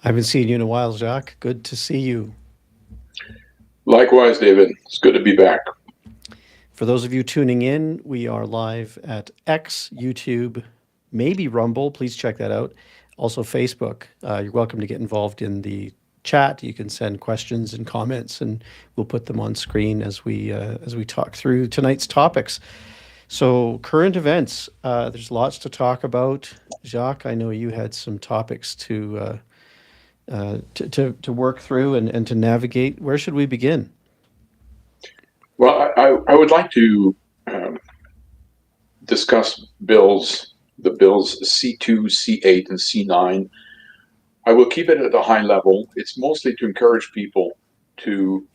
I haven't seen you in a while, Jacques. Good to see you. Likewise, David. It's good to be back. For those of you tuning in, we are live at X, YouTube, maybe Rumble. Please check that out. Also, Facebook. You're welcome to get involved in the chat. You can send questions and comments, and we'll put them on screen as we talk through tonight's topics. So, current events. There's lots to talk about. Jacques, I know you had some topics to work through and to navigate. Where should we begin? Well, I would like to um, discuss the bills C2, C8, and C9. I will keep it at a high level. It's mostly to encourage people to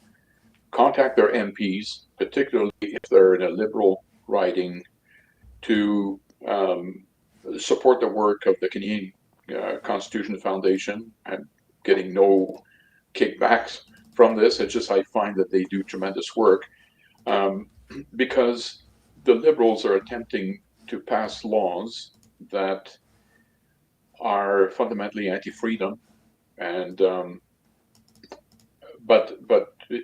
contact their MPs, particularly if they're in a liberal riding, to support the work of the Canadian Constitution Foundation. I'm getting no kickbacks from this. It's just I find that they do tremendous work um, because the Liberals are attempting to pass laws that are fundamentally anti-freedom. And but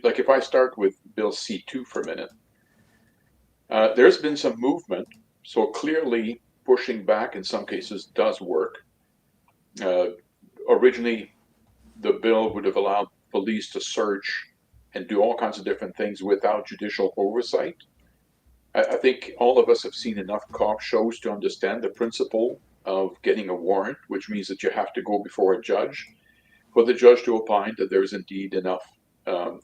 like if I start with Bill C2 for a minute, there's been some movement. So clearly, pushing back in some cases does work. Uh, Originally, the bill would have allowed police to search and do all kinds of different things without judicial oversight. I think all of us have seen enough cop shows to understand the principle of getting a warrant, which means that you have to go before a judge for the judge to opine that there is indeed enough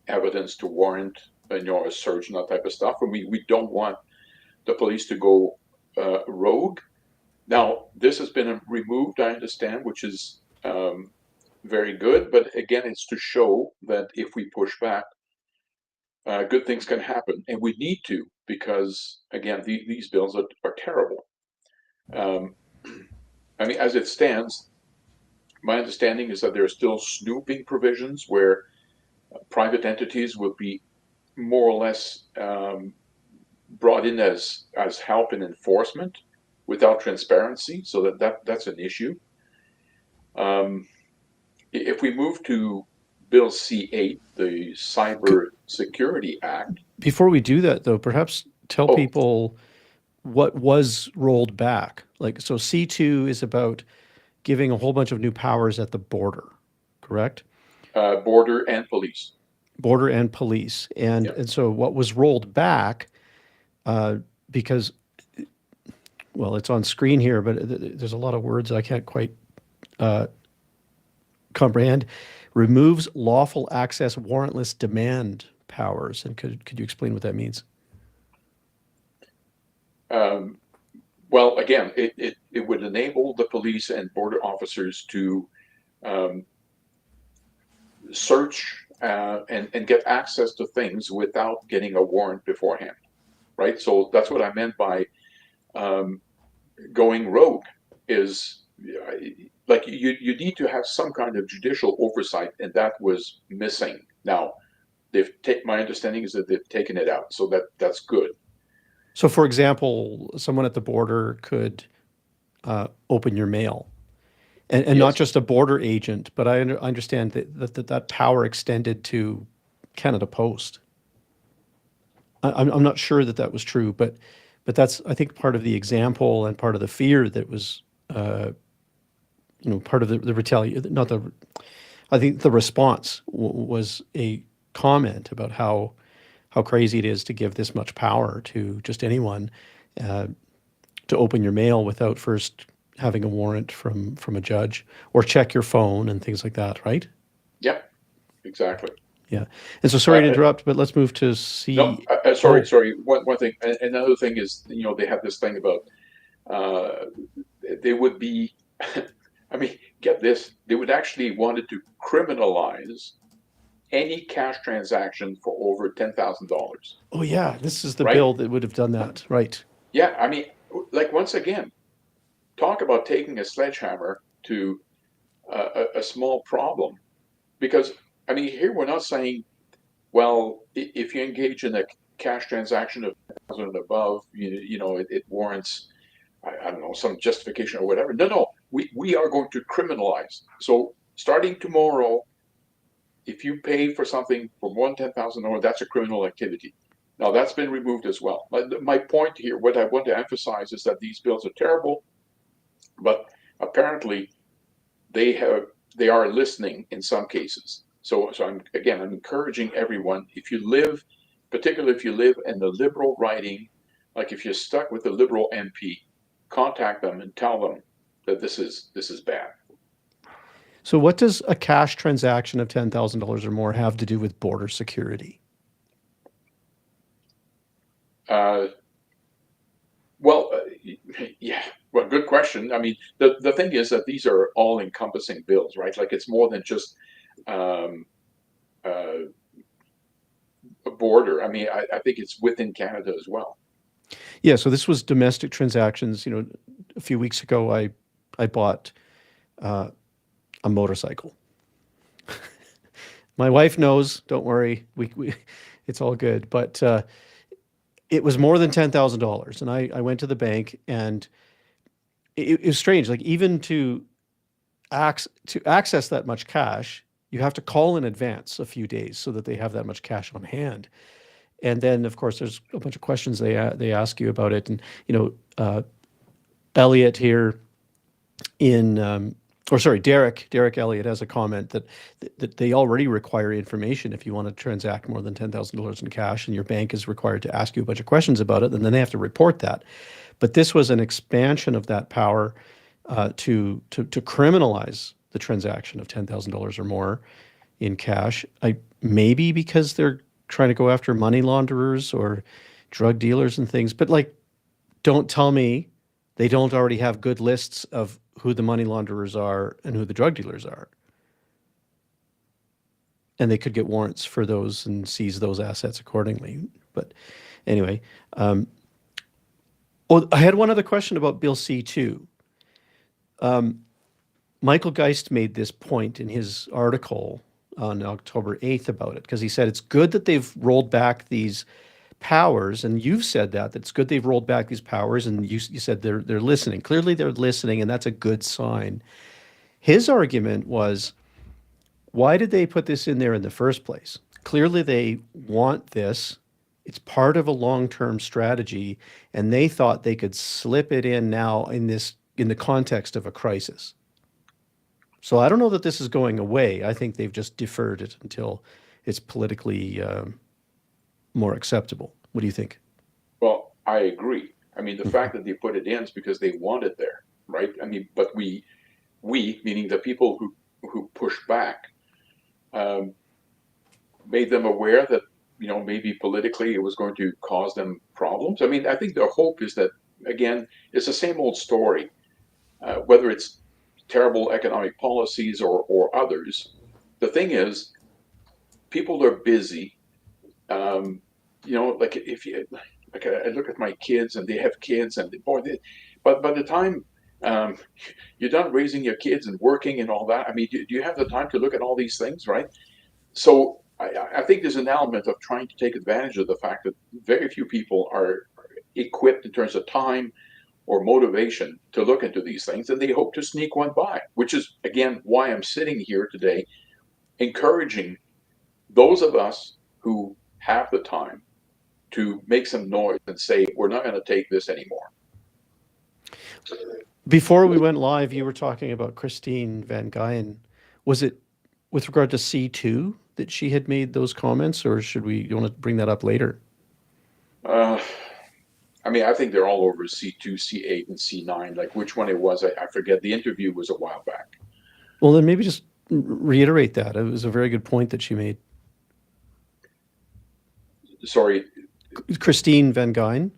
evidence to warrant a search and that type of stuff. And we don't want the police to go rogue. Now, this has been removed, I understand, which is very good. But again, it's to show that if we push back, good things can happen. And we need to, because again, these bills are terrible. Um, I mean, as it stands, my understanding is that there are still snooping provisions where private entities would be more or less brought in as help in enforcement without transparency. So that's an issue. Um, if we move to Bill C8, the Cyber Security Act. Before we do that, though, perhaps tell Oh, people what was rolled back. Like, so C2 is about giving a whole bunch of new powers at the border, correct? border and police. Border and police. And, Yeah. and so what was rolled back, uh, because, well, it's on screen here, but there's a lot of words I can't quite uh, comprehend, removes lawful access warrantless demand powers. And could you explain what that means? Um, well, again, it would enable the police and border officers to um, search and get access to things without getting a warrant beforehand, right? So that's what I meant by um, going rogue is like you need to have some kind of judicial oversight, and that was missing. Now, my understanding is that they've taken it out, so that's good. So, for example, someone at the border could open your mail, and not Yes. just a border agent, but I understand that power extended to Canada Post. I'm not sure that that was true, but that's, I think, part of the example and part of the fear that was part of the retaliation. Not the I think the response was a comment about how crazy it is to give this much power to just anyone uh, to open your mail without first having a warrant from a judge or check your phone and things like that, right? Yeah. Exactly. Yeah. And so sorry to Uh, interrupt, but let's move to no. C. Sorry. Oh, Sorry. One thing. Another thing is, they have this thing about uh, they would be. I mean, get this. They would actually wanted to criminalize any cash transaction for over $10,000. oh yeah, this is the Right? bill that would have done that, right? Yeah. I mean, like once again, talk about taking a sledgehammer to a small problem. Because I mean, here we're not saying, well, if you engage in a cash transaction of 10,000 and above, it warrants, I don't know, some justification or whatever. No, no, we are going to criminalize. So starting tomorrow, if you pay for something for more than $10,000, that's a criminal activity. Now that's been removed as well. My point here, what I want to emphasize is that these bills are terrible, but apparently they are listening in some cases. So I'm encouraging everyone, if you live, particularly if you live in the liberal riding, like if you're stuck with a liberal MP, contact them and tell them that this is bad. So what does a cash transaction of $10,000 or more have to do with border security? Uh, well, yeah, well, good question. I mean, the thing is that these are all encompassing bills, right? Like it's more than just um, uh, a border. I mean, I think it's within Canada as well. Yeah, so this was domestic transactions. A few weeks ago, I bought uh, a motorcycle. My wife knows. Don't worry, we it's all good. But it was more than $10,000, and I went to the bank, and it was strange. Like even to access that much cash, you have to call in advance a few days so that they have that much cash on hand. And then, of course, there's a bunch of questions they ask you about it. And Elliot here or sorry, Derek Elliott has a comment that they already require information if you want to transact more than $10,000 in cash, and your bank is required to ask you a bunch of questions about it, and then they have to report that. But this was an expansion of that power to criminalize the transaction of $10,000 or more in cash. Maybe because they're trying to go after money launderers or drug dealers and things, but like, don't tell me they don't already have good lists of who the money launderers are and who the drug dealers are. And they could get warrants for those and seize those assets accordingly. But anyway, I had one other question about Bill C2. Michael Geist made this point in his article on October 8th about it, because he said it's good that they've rolled back these powers, and you've said that it's good they've rolled back these powers, and you said they're listening. Clearly they're listening, and that's a good sign. His argument was, why did they put this in there in the first place? Clearly they want this. It's part of a long-term strategy, and they thought they could slip it in now in the context of a crisis. So I don't know that this is going away. I think they've just deferred it until it's politically more acceptable. What do you think? Well, I agree. I mean, the fact that they put it in is because they want it there, right? I mean, but we meaning the people who push back, made them aware that maybe politically it was going to cause them problems. I mean, I think the hope is that, again, it's the same old story, whether it's terrible economic policies or others. The thing is, people are busy. Like if you like, I look at my kids and they have kids, and but by the time you're done raising your kids and working and all that, I mean, do you have the time to look at all these things, right? So I think there's an element of trying to take advantage of the fact that very few people are equipped in terms of time or motivation to look into these things, and they hope to sneak one by, which is, again, why I'm sitting here today encouraging those of us who have the time to make some noise and say, we're not going to take this anymore. Before we went live, you were talking about Christine Van Guyen. Was it with regard to C2 that she had made those comments, or you want to bring that up later? I mean, I think they're all over C2, C8, and C9. Like which one it was, I forget. The interview was a while back. Well, then maybe just reiterate that. It was a very good point that she made. Sorry. Christine Van Guyen,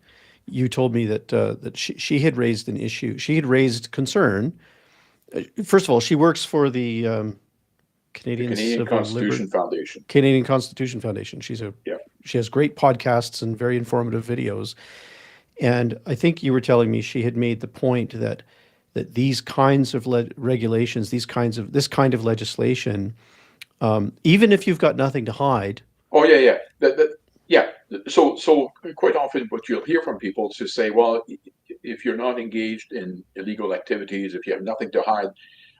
you told me that she had raised an issue. She had raised concern. First of all, she works for the Canadian Constitution Foundation. Canadian Constitution Foundation. She has great podcasts and very informative videos. And I think you were telling me she had made the point that these kinds of regulations, this kind of legislation, even if you've got nothing to hide. Oh yeah, yeah. So quite often, what you'll hear from people is to say, well, if you're not engaged in illegal activities, if you have nothing to hide,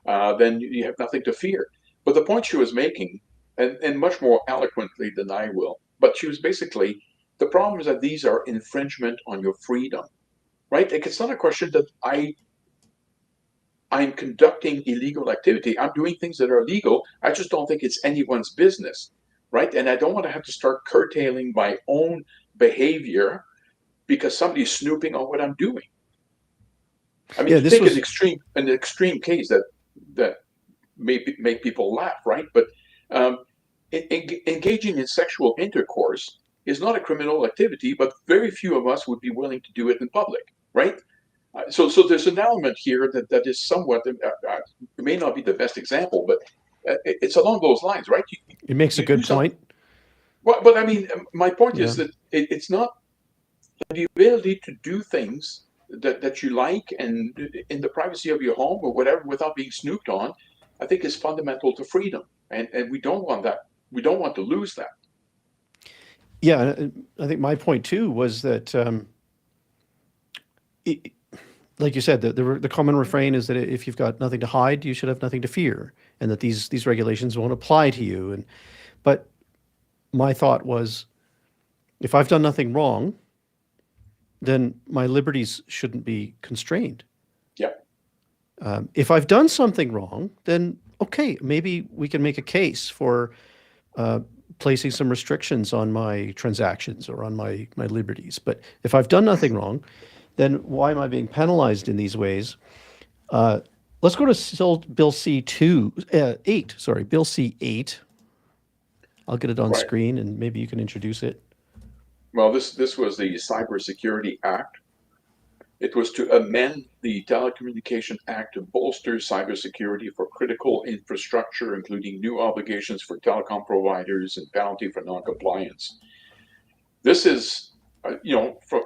then you have nothing to fear. But the point she was making, and much more eloquently than I will, but she was basically, the problem is that these are infringement on your freedom, right? Like, it's not a question that I'm conducting illegal activity. I'm doing things that are legal. I just don't think it's anyone's business, right? And I don't want to have to start curtailing my own behavior because somebody's snooping on what I'm doing. I mean, Yeah, to this take was an extreme case that may make people laugh, right? But um, engaging in sexual intercourse is not a criminal activity, but very few of us would be willing to do it in public, right? So there's an element here that is somewhat, it may not be the best example, but it's along those lines, right? it makes a You do good something. point. Well, but I mean, my point Yeah. is that it's not the ability to do things that you like and in the privacy of your home or whatever without being snooped on, I think is fundamental to freedom. And we don't want that. We don't want to lose that. Yeah, and I think my point too was that, it, like you said, the common refrain is that if you've got nothing to hide, you should have nothing to fear, and that these regulations won't apply to you. And but my thought was, if I've done nothing wrong, then my liberties shouldn't be constrained. Yeah. If I've done something wrong, then okay, maybe we can make a case for uh, placing some restrictions on my transactions or on my liberties. But if I've done nothing wrong, then why am I being penalized in these ways? Uh, let's go to Bill C2, 8, sorry, Bill C8. I'll get it on Right. screen and maybe you can introduce it. Well, this was the Cybersecurity Act. It was to amend the Telecommunication Act to bolster cybersecurity for critical infrastructure, including new obligations for telecom providers and penalty for noncompliance. This is,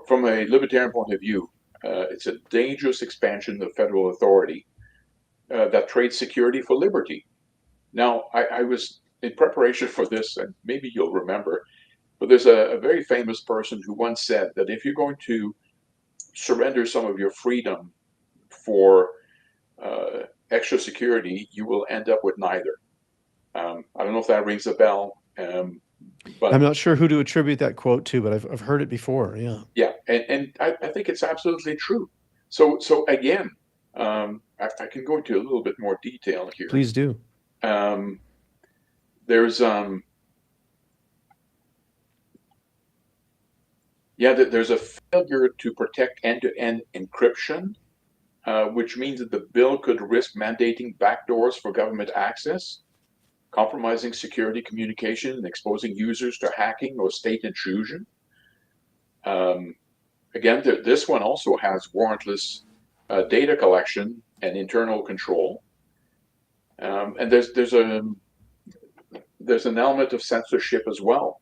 from a libertarian point of view, it's a dangerous expansion of federal authority that trades security for liberty. Now, I was in preparation for this, and maybe you'll remember, but there's a very famous person who once said that if you're going to surrender some of your freedom for extra security, you will end up with neither. I don't know if that rings a bell, I'm but not sure who to attribute that quote to, but I've heard it before. Yeah. yeah, and I think it's absolutely true. So again, I can go into a little bit more detail here. Please do. Um, there's there's a failure to protect end-to-end encryption, which means that the bill could risk mandating backdoors for government access, compromising security communication, and exposing users to hacking or state intrusion. Um, Again, this one also has warrantless data collection and internal control. And there's an element of censorship as well,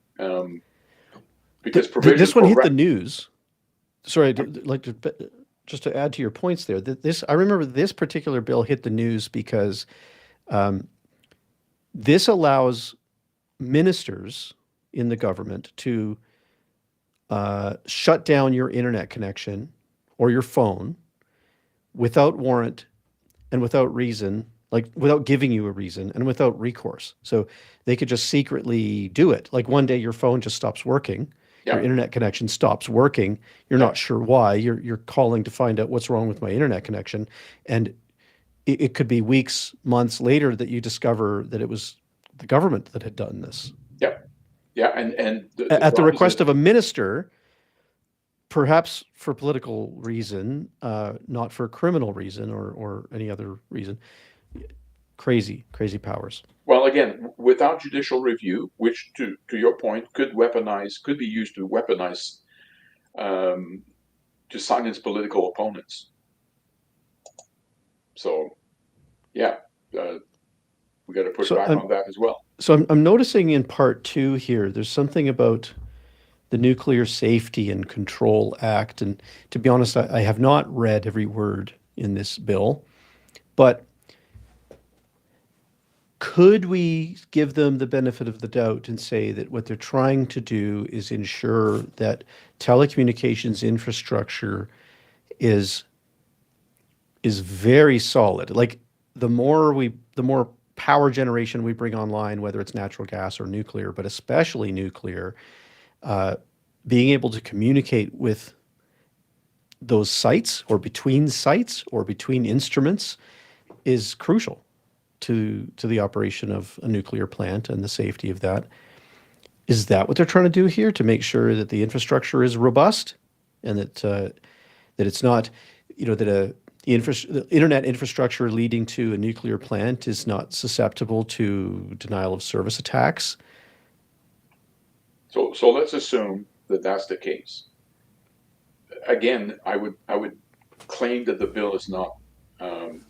because provisions This one for hit the news. Sorry, I'd like to just to add to your points there. This I remember this particular bill hit the news because um, this allows ministers in the government to shut down your internet connection or your phone without warrant and without reason, like without giving you a reason and without recourse. So they could just secretly do it. Like one day your phone just stops working, your yeah, internet connection stops working. You're yeah, not sure why. You're calling to find out what's wrong with my internet connection, and it could be weeks, months later that you discover that it was the government that had done this yeah, yeah, and the at the problem is request that of a minister, perhaps for political reason, not for criminal reason or any other reason. Crazy, crazy powers. well, again, without judicial review, which to your point could be used to weaponize um, to silence political opponents. So yeah, uh, we got to push So back I'm on that as well. I'm noticing in part two here, there's something about the Nuclear Safety and Control Act, and to be honest, I have not read every word in this bill, but could we give them the benefit of the doubt and say that what they're trying to do is ensure that telecommunications infrastructure is is very solid? Like the more power generation we bring online, whether it's natural gas or nuclear, but especially nuclear, being able to communicate with those sites or between instruments is crucial to the operation of a nuclear plant and the safety of that. Is that what they're trying to do here to make sure that the infrastructure is robust and that it's not, that the internet infrastructure leading to a nuclear plant is not susceptible to denial of service attacks? So let's assume that that's the case. Again, I would claim that the bill is not um,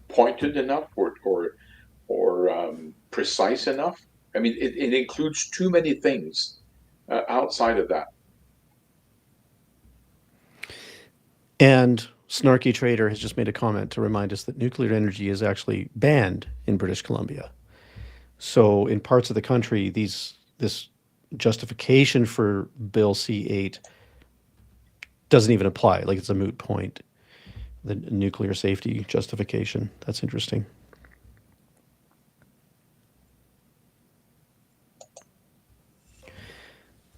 pointed enough or precise enough. I mean, it includes too many things outside of that. And Snarky Trader has just made a comment to remind us that nuclear energy is actually banned in British Columbia. So in parts of the country, this justification for Bill C8 doesn't even apply. Like it's a moot point. The nuclear safety justification. That's interesting.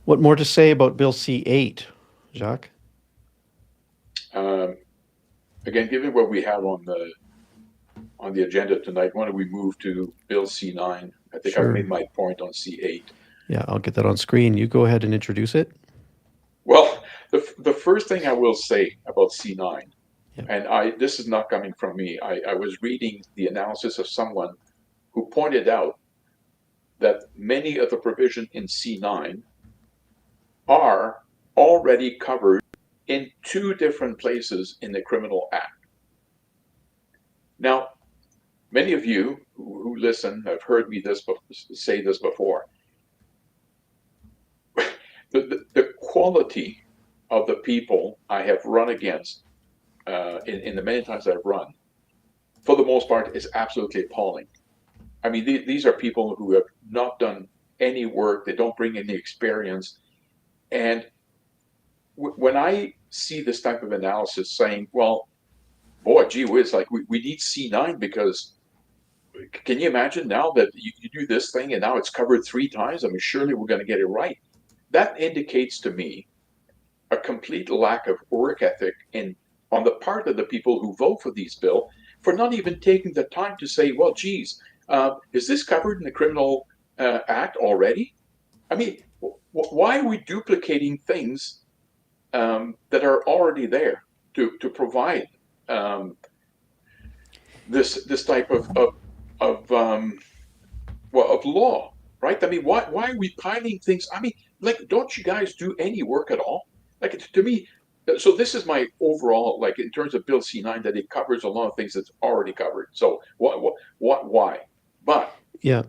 What more to say about Bill C8, Jacques? Um, Again, given what we have on the agenda tonight, why don't we move to Bill C9? I think I've Sure. made my point on C8. Yeah, I'll get that on screen. You go ahead and introduce it. Well, the first thing I will say about C9, Yeah. and this is not coming from me. I was reading the analysis of someone who pointed out that many of the provisions in C9 are already covered in two different places in the Criminal Act. Now, many of you who listen have heard me say this before. The quality of the people I have run against in the many times I've run, for the most part, is absolutely appalling. I mean, these are people who have not done any work, they don't bring any experience. And when I see this type of analysis saying, well, boy, gee whiz, like we need C9 because can you imagine now that you do this thing and now it's covered three times? I mean, surely we're going to get it right. That indicates to me a complete lack of work ethic on the part of the people who vote for these bills for not even taking the time to say, well, geez, is this covered in the Criminal Act already? I mean, why are we duplicating things that are already there to provide um, this type of well, of law, right? I mean, why are we piling things? I mean, like, don't you guys do any work at all? Like, to me, so this is my overall, like, in terms of Bill C9, that it covers a lot of things that's already covered. So why? But Yeah.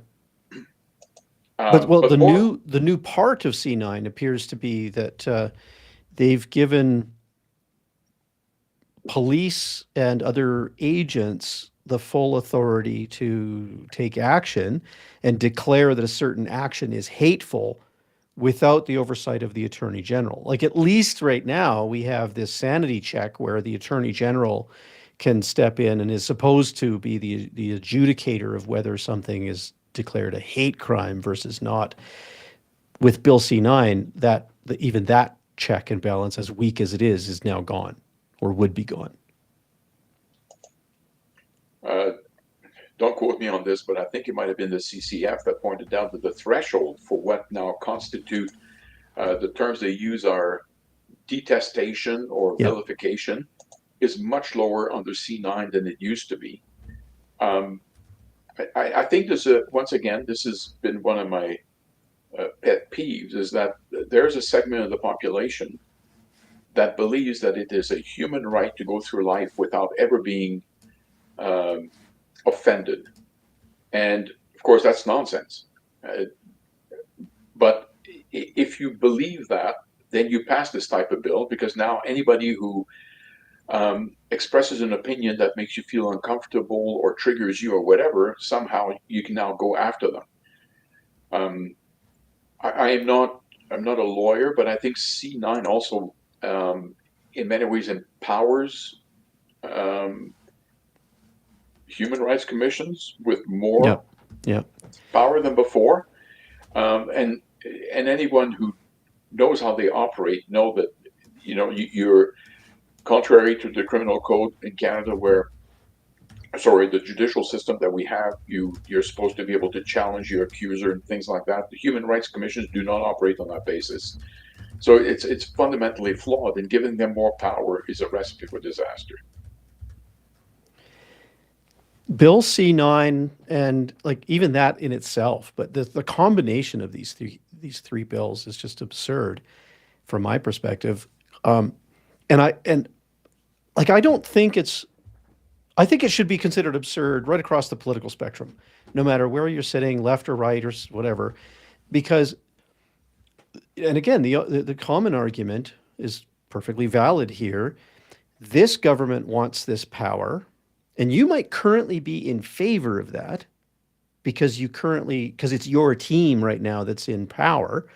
But well, but more, the new part of C9 appears to be that they've given police and other agents the full authority to take action and declare that a certain action is hateful without the oversight of the attorney general. Like at least right now, we have this sanity check where the attorney general can step in and is supposed to be the adjudicator of whether something is declared a hate crime versus not. With Bill C9, even that check and balance, as weak as it is now gone or would be gone. uh, don't quote me on this, but I think it might have been the CCF that pointed out that the threshold for what now constitute the terms they use are detestation or Yeah. vilification is much lower under C9 than it used to be. Um, I think once again, this has been one of my pet peeves is that there's a segment of the population that believes that it is a human right to go through life without ever being um, offended. And of course, that's nonsense. Uh, but if you believe that, then you pass this type of bill because now anybody who expresses an opinion that makes you feel uncomfortable or triggers you or whatever, somehow you can now go after them. Um, I am not I'm not a lawyer, but I think C9 also, in many ways, empowers um, human rights commissions with Yeah. more Yeah. power than before. And anyone who knows how they operate know that you're contrary to the criminal code in Canada, where the judicial system that we have, you're supposed to be able to challenge your accuser and things like that. The human rights commissions do not operate on that basis. So it's fundamentally flawed, and giving them more power is a recipe for disaster. Bill C9 and like even that in itself, but the combination of these three bills is just absurd from my perspective. Um, and like I think it should be considered absurd right across the political spectrum, no matter where you're sitting, left or right or whatever, because and again the common argument is perfectly valid here. This government wants this power, and you might currently be in favor of that because it's your team right now that's in power.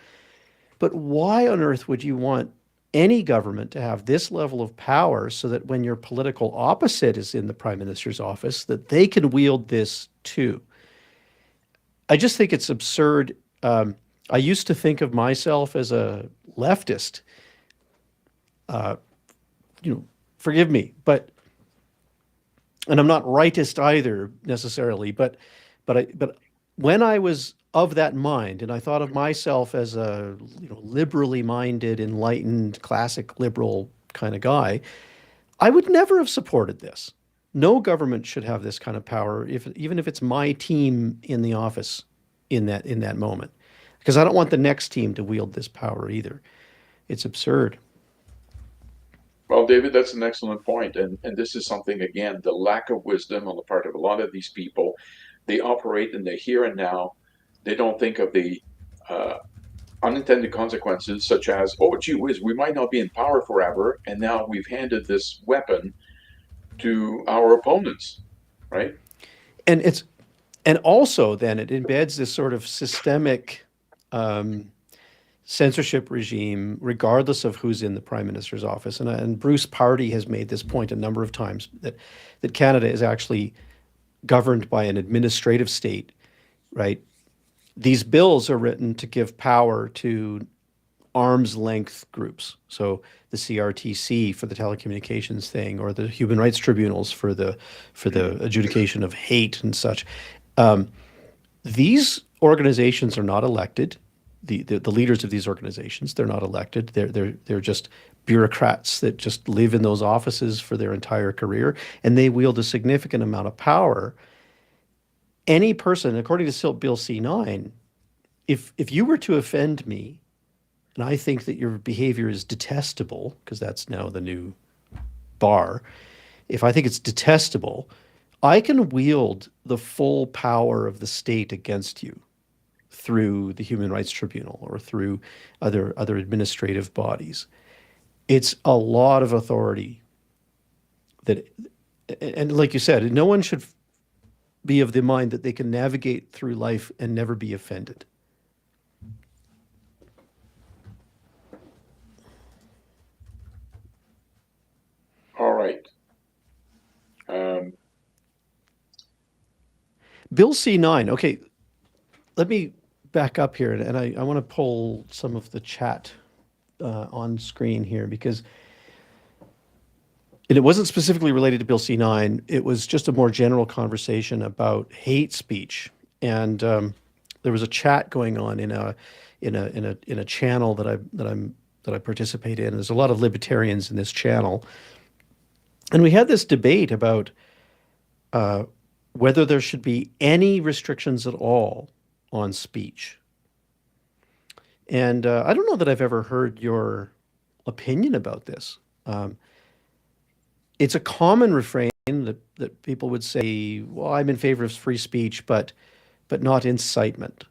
But why on earth would you want any government to have this level of power so that when your political opposite is in the prime minister's office, that they can wield this too? I just think it's absurd. I used to think of myself as a leftist. Uh, Forgive me, and I'm not rightist either necessarily, but when I was of that mind, and I thought of myself as a liberally minded, enlightened, classic liberal kind of guy, I would never have supported this. No government should have this kind of power, even if it's my team in the office in that moment, because I don't want the next team to wield this power either. It's absurd. Well, David, that's an excellent point. And this is something, again, the lack of wisdom on the part of a lot of these people. They operate in the here and now. They don't think of the uh, unintended consequences, such as, oh, gee whiz, we might not be in power forever. And now we've handed this weapon to our opponents, right? And it's and also then it embeds this sort of systemic um, censorship regime, regardless of who's in the prime minister's office. And Bruce Pardy has made this point a number of times that Canada is actually governed by an administrative state, right? These bills are written to give power to arm's length groups. So the CRTC for the telecommunications thing, or the human rights tribunals for the adjudication of hate and such. Um, these organizations are not elected. The leaders of these organizations, they're not elected. They're just bureaucrats that just live in those offices for their entire career, and they wield a significant amount of power. Any person, according to Bill C9, if you were to offend me, and I think that your behavior is detestable, because that's now the new bar, if I think it's detestable, I can wield the full power of the state against you through the Human Rights Tribunal or through other administrative bodies. It's a lot of authority that, and like you said, no one should be of the mind that they can navigate through life and never be offended. All right. Um, Bill C9. Okay, let me back up here, and I want to pull some of the chat on screen here because and it wasn't specifically related to Bill C9. It was just a more general conversation about hate speech, and there was a chat going on in a channel that I participate in. There's a lot of libertarians in this channel, and we had this debate about uh, whether there should be any restrictions at all on speech. And I don't know that I've ever heard your opinion about this. Um, it's a common refrain that people would say, well, I'm in favor of free speech, but not incitement.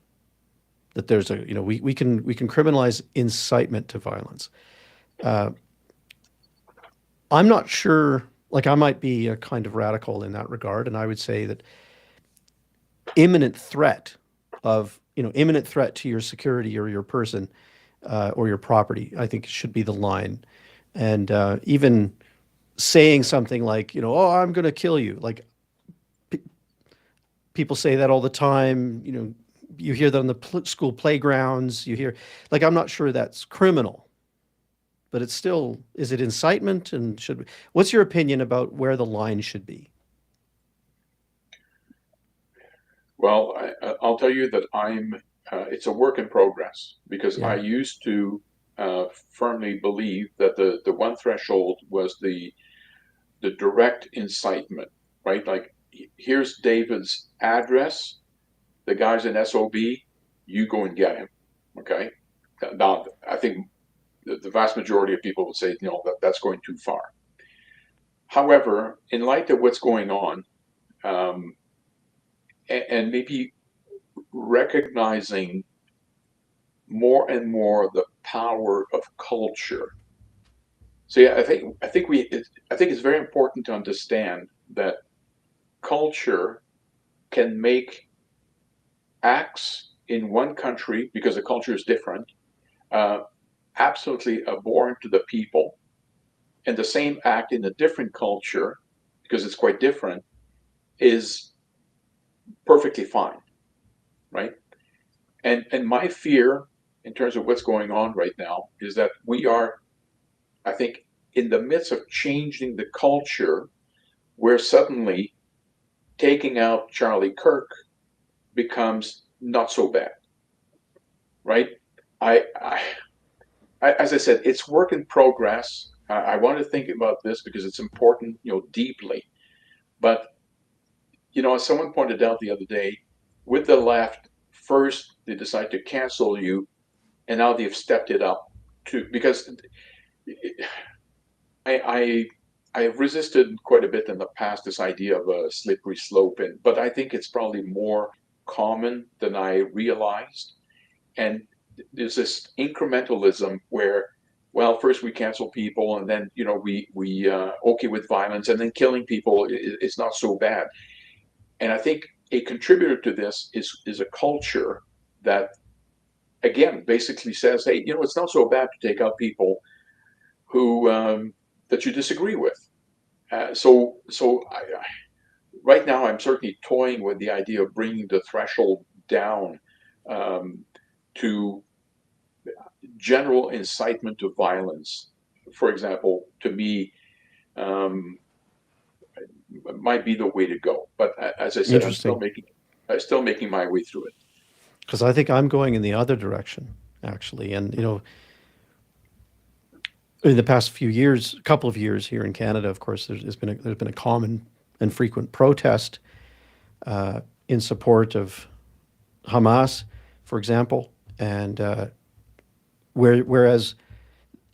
That there's we can criminalize incitement to violence. Uh, I'm not sure, like I might be a kind of radical in that regard, and I would say that imminent threat imminent threat to your security or your person or your property, I think should be the line. And even saying something like, oh, I'm going to kill you. Like people say that all the time. You know, you hear that on the school playgrounds. You hear, like, I'm not sure that's criminal, but it's still, is it incitement? And what's your opinion about where the line should be? Well, I'll tell you that it's a work in progress because I Yeah. used to firmly believe that the one threshold was the direct incitement, right? Like, here's David's address. The guy's an SOB. You go and get him. Okay. Now, I think the vast majority of people would say, that's going too far. However, in light of what's going on, um, and maybe recognizing more and more the power of culture. So yeah, I think it's very important to understand that culture can make acts in one country, because the culture is different, uh, absolutely abhorrent to the people, and the same act in a different culture, because it's quite different, is perfectly fine, right? And my fear in terms of what's going on right now is that we are, I think, in the midst of changing the culture, where suddenly taking out Charlie Kirk becomes not so bad, right? I, I, as I said, it's work in progress. I want to think about this because it's important, deeply. But as someone pointed out the other day, with the left, first they decide to cancel you, and now they've stepped it up to, because I I have resisted quite a bit in the past this idea of a slippery slope, but I think it's probably more common than I realized. And there's this incrementalism where, well, first we cancel people, and then we okay with violence, and then killing people is not so bad. And I think a contributor to this is a culture that, again, basically says, hey, it's not so bad to take out people who that you disagree with. Right now, I'm certainly toying with the idea of bringing the threshold down um, to general incitement to violence. For example, to me, um, might be the way to go. But as I said, Interesting. I'm still making my way through it. Because I think I'm going in the other direction, actually. And, in the past few years, couple of years here in Canada, of course, there's been a common and frequent protest in support of Hamas, for example, and whereas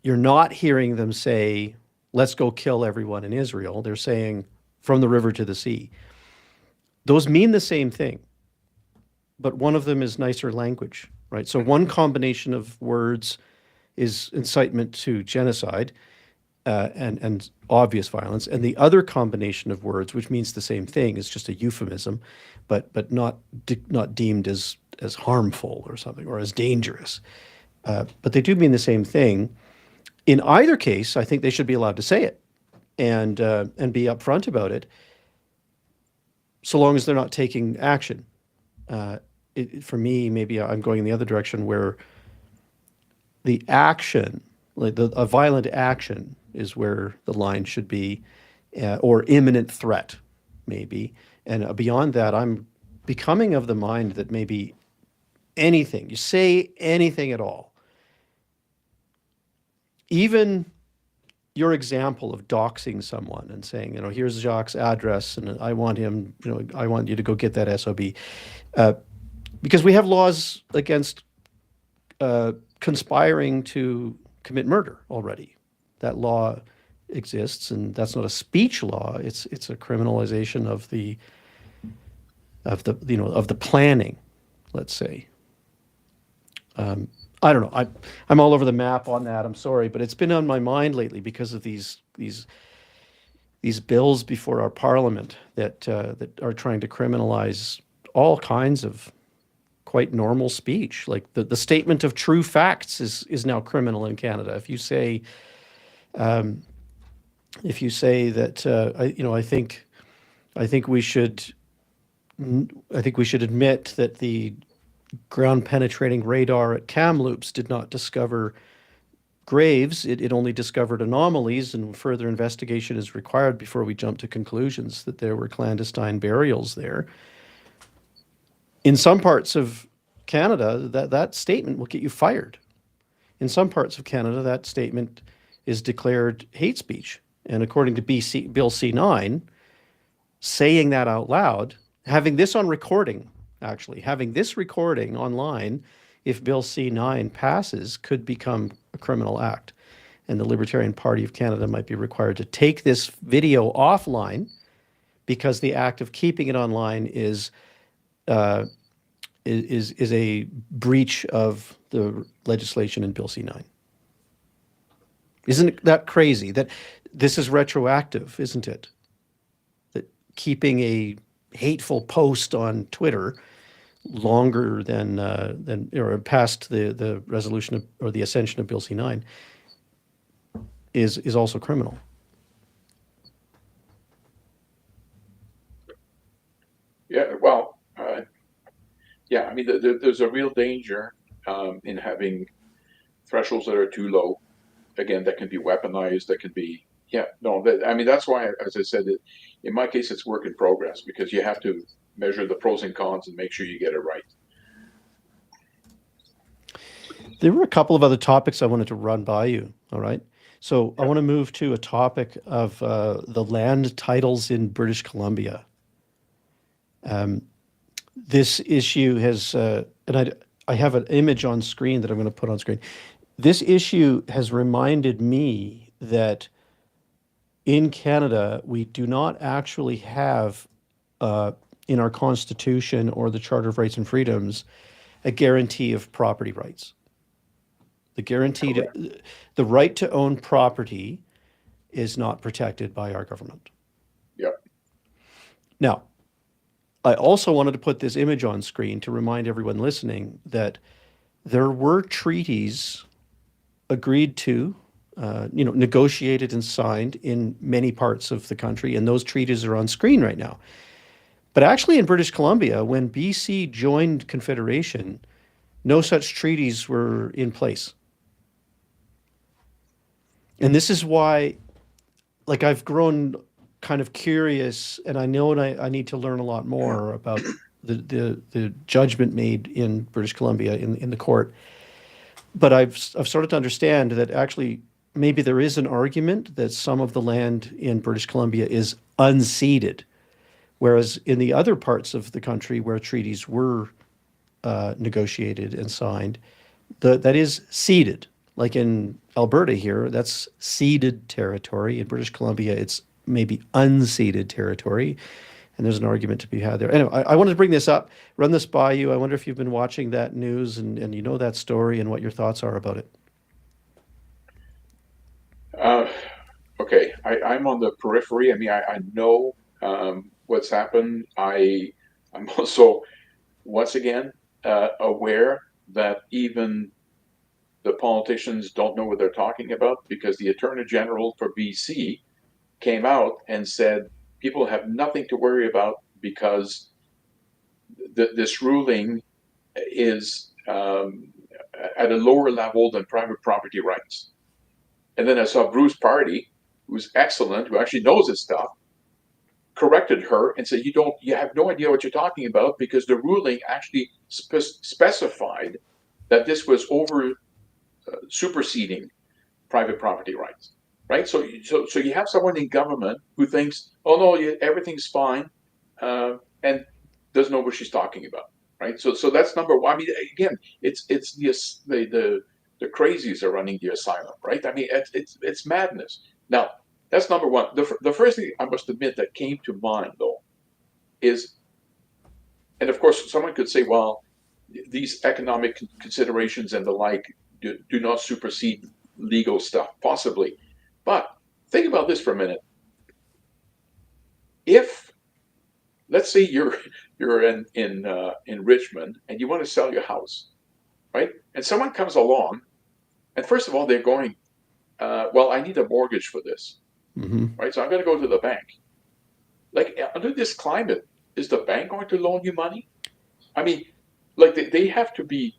you're not hearing them say, "Let's go kill everyone in Israel," they're saying, "From the river to the sea." Those mean the same thing, but one of them is nicer language, right? So one combination of words is incitement to genocide, and obvious violence, and the other combination of words, which means the same thing, is just a euphemism, but not deemed as harmful or something, or as dangerous. But they do mean the same thing. In either case, I think they should be allowed to say it and be upfront about it, so long as they're not taking action. For me, maybe I'm going in the other direction where the action, like a violent action, is where the line should be, or imminent threat, maybe. And beyond that, I'm becoming of the mind that maybe anything, you say anything at all, even your example of doxing someone and saying, here's Jacques' address, and I want him, I want you to go get that SOB. Because we have laws against conspiring to commit murder already. That law exists, and that's not a speech law. It's a criminalization of the planning, let's say. I don't know. I'm all over the map on that. I'm sorry, but it's been on my mind lately because of these bills before our parliament that are trying to criminalize all kinds of quite normal speech. Like the statement of true facts is now criminal in Canada. If you say that I think we should I think we should admit that the ground penetrating radar at Kamloops did not discover graves. It only discovered anomalies, and further investigation is required before we jump to conclusions that there were clandestine burials there. In some parts of Canada, that statement will get you fired. In some parts of Canada, that statement is declared hate speech. And according to Bill C9, saying that out loud, having this on recording, actually, having this recording online, if Bill C9 passes, could become a criminal act. And the Libertarian Party of Canada might be required to take this video offline because the act of keeping it online is a breach of the legislation in Bill C9. Isn't that crazy? That this is retroactive, isn't it? That keeping a hateful post on Twitter longer than or past the resolution of, or the ascension of Bill C9 is also criminal. Yeah, well, yeah, I mean, there's a real danger in having thresholds that are too low. Again, that can be weaponized. That can be, yeah, no. I mean, that's why, as I said, in my case, it's work in progress because you have to measure the pros and cons and make sure you get it right. There were a couple of other topics I wanted to run by you. All right. So I want to move to a topic of the land titles in British Columbia. This issue has, and I have an image on screen that I'm going to put on screen. This issue has reminded me that in Canada, we do not actually have in our Constitution or the Charter of Rights and Freedoms a guarantee of property rights. The guarantee to, the right to own property is not protected by our government. Yep. Now, I also wanted to put this image on screen to remind everyone listening that there were treaties agreed to, negotiated and signed in many parts of the country, and those treaties are on screen right now. But actually in British Columbia, when BC joined Confederation, no such treaties were in place. And this is why, like, I've grown kind of curious, and I know I need to learn a lot more about the judgment made in British Columbia in the court. But I've started to understand that actually maybe there is an argument that some of the land in British Columbia is unceded, whereas in the other parts of the country where treaties were negotiated and signed, that is ceded. Like in Alberta here, that's ceded territory. In British Columbia, it's maybe unceded territory. And there's an argument to be had there. Anyway, I wanted to bring this up, run this by you. I wonder if you've been watching that news and you know that story and what your thoughts are about it. Okay, I'm on the periphery. I mean, I know what's happened. I'm also, once again, aware that even the politicians don't know what they're talking about because the Attorney General for BC came out and said people have nothing to worry about because this ruling is at a lower level than private property rights. And then I saw Bruce Party, who's excellent, who actually knows his stuff, corrected her and said, you have no idea what you're talking about because the ruling actually specified that this was superseding private property rights, right? So you have someone in government who thinks, oh no, everything's fine, and doesn't know what she's talking about, right? So that's number one. I mean, again, it's the crazies are running the asylum, right? I mean, it's madness. Now, that's number one. The first thing I must admit that came to mind, though, is, and of course, someone could say, well, these economic considerations and the like do not supersede legal stuff, possibly. But think about this for a minute. If, let's say you're in Richmond and you want to sell your house, right? And someone comes along, and first of all, they're going, well, I need a mortgage for this, right? So I'm going to go to the bank. Like under this climate, is the bank going to loan you money? I mean, like they have to be